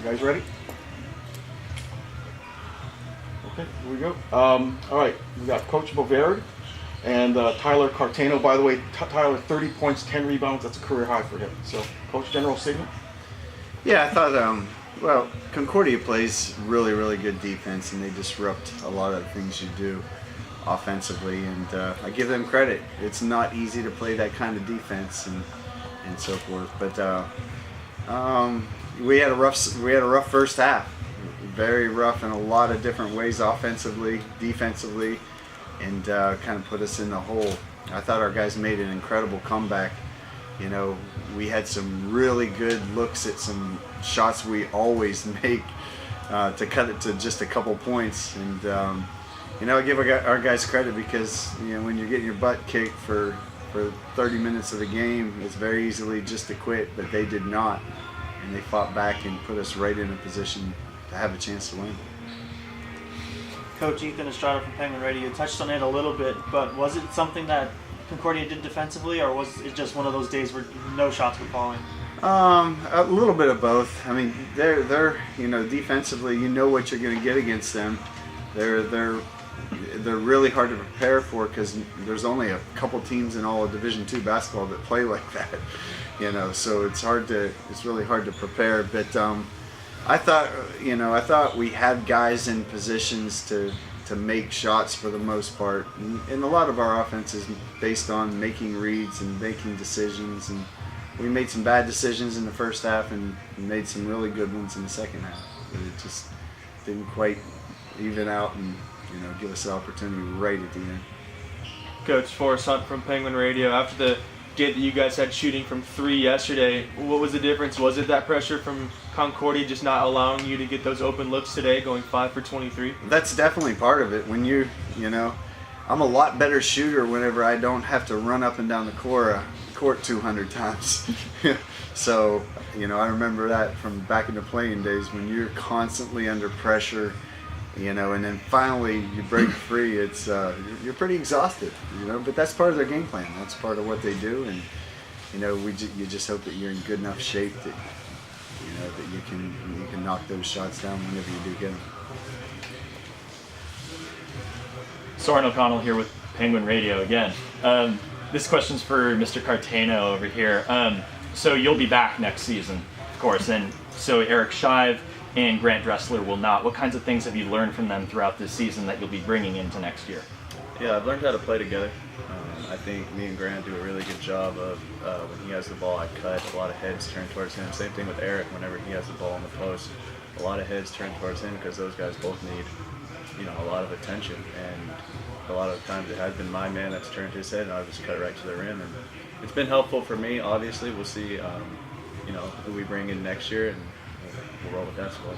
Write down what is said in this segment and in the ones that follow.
You guys ready? Okay, here we go. All right, we got Coach Bovard and Tyler Cartano. By the way, Tyler, 30 points, 10 rebounds. That's a career high for him. So, Coach, general statement? Yeah, I thought, well, Concordia plays really, really good defense, and they disrupt a lot of the things you do offensively, and I give them credit. It's not easy to play that kind of defense and so forth, but we had a rough first half. Very rough in a lot of different ways, offensively, defensively, and kind of put us in the hole. I thought our guys made an incredible comeback. You know, we had some really good looks at some shots we always make to cut it to just a couple points. And, you know, I give our guys credit because, you know, when you're getting your butt kicked for 30 minutes of the game, it's very easily just to quit, but they did not. And they fought back and put us right in a position to have a chance to win. Coach Ethan Estrada from Penguin Radio, you touched on it a little bit, but was it something that Concordia did defensively, or was it just one of those days where no shots were falling? A little bit of both. I mean, they're you know, defensively, you know what you're going to get against them. They're really hard to prepare for because there's only a couple teams in all of Division II basketball that play like that. You know, so it's really hard to prepare. But I thought we had guys in positions to make shots for the most part, and a lot of our offense is based on making reads and making decisions, and we made some bad decisions in the first half and made some really good ones in the second half, but it just didn't quite even out and, you know, give us the opportunity right at the end. Coach Forrest Hunt from Penguin Radio, after the get that you guys had shooting from 3 yesterday, what was the difference? Was it that pressure from Concordia just not allowing you to get those open looks today, going 5 for 23? That's definitely part of it. When you know, I'm a lot better shooter whenever I don't have to run up and down the court 200 times. So, you know, I remember that from back in the playing days when you're constantly under pressure, you know, and then finally you break free. It's you're pretty exhausted, you know, but that's part of their game plan. That's part of what they do, and you know, you just hope that you're in good enough shape that, you know, that you can knock those shots down whenever you do get them. Soren O'Connell here with Penguin Radio again. This question's for Mr. Cartano over here. So you'll be back next season, of course, and so Eric Shive and Grant Dressler will not. What kinds of things have you learned from them throughout this season that you'll be bringing into next year? Yeah, I've learned how to play together. I think me and Grant do a really good job of when he has the ball, I cut, a lot of heads turn towards him. Same thing with Eric. Whenever he has the ball in the post, a lot of heads turn towards him because those guys both need, you know, a lot of attention. And a lot of times it has been my man that's turned his head, and I just cut right to the rim. And it's been helpful for me. Obviously, we'll see, you know, who we bring in next year, and we'll roll with that squad.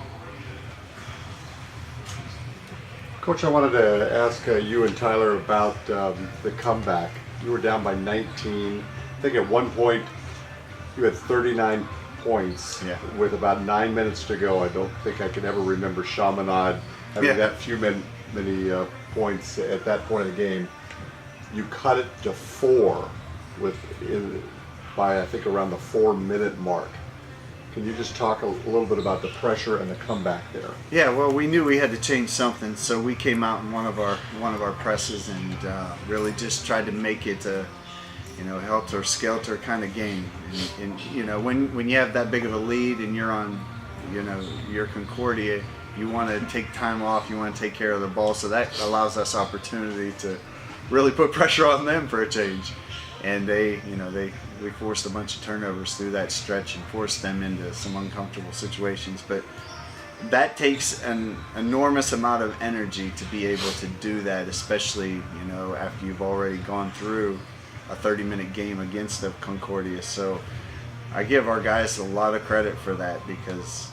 Coach, I wanted to ask you and Tyler about the comeback. You were down by 19. I think at one point you had 39 points with about 9 minutes to go. I don't think I can ever remember Chaminade having that few many points at that point of the game. You cut it to 4 by I think around the 4-minute mark. Can you just talk a little bit about the pressure and the comeback there? Yeah, well, we knew we had to change something, so we came out in one of our presses and really just tried to make it a, you know, helter-skelter kind of game. And you know, when you have that big of a lead and you're on, you know, your Concordia, you want to take time off, you want to take care of the ball, so that allows us opportunity to really put pressure on them for a change. And we forced a bunch of turnovers through that stretch and forced them into some uncomfortable situations. But that takes an enormous amount of energy to be able to do that, especially, you know, after you've already gone through a 30-minute game against the Concordia. So I give our guys a lot of credit for that because,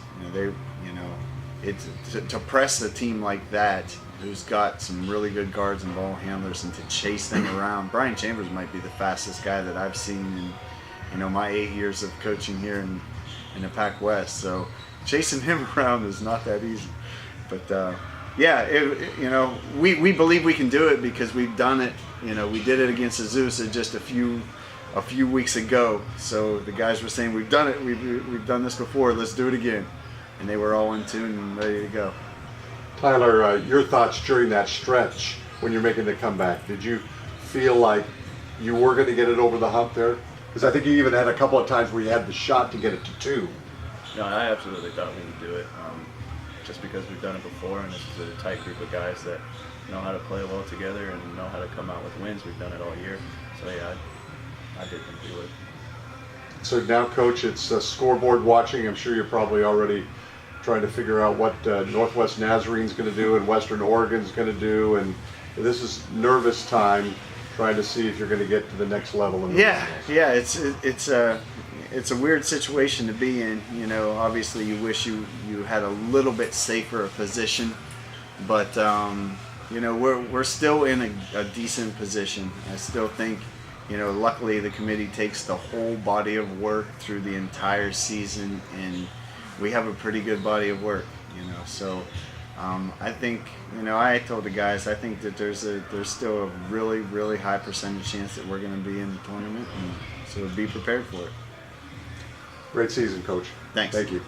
it's to press a team like that who's got some really good guards and ball handlers and to chase them around. Brian Chambers might be the fastest guy that I've seen in, my 8 years of coaching here in the PacWest. So chasing him around is not that easy. But we believe we can do it because we've done it. We did it against Azusa just a few weeks ago. So the guys were saying we've done it. We've done this before. Let's do it again. they were all in tune and ready to go. Tyler, your thoughts during that stretch when you're making the comeback? Did you feel like you were going to get it over the hump there? Because I think you even had a couple of times where you had the shot to get it to 2. No, I absolutely thought we would do it, just because we've done it before, and this is a tight group of guys that know how to play well together and know how to come out with wins. We've done it all year, so yeah, I did think we would. So now, Coach, it's scoreboard watching. I'm sure you're probably already trying to figure out what Northwest Nazarene's going to do and Western Oregon's going to do, and this is nervous time, trying to see if you're going to get to the next level. In the Yeah, it's a weird situation to be in. You know, obviously you wish you had a little bit safer a position, but you know, we're still in a decent position. I still think, you know, luckily the committee takes the whole body of work through the entire season, and we have a pretty good body of work, you know. So I think, you know, I told the guys, I think that there's still a really, really high percentage chance that we're going to be in the tournament, and so be prepared for it. Great season, Coach. Thanks. Thank you.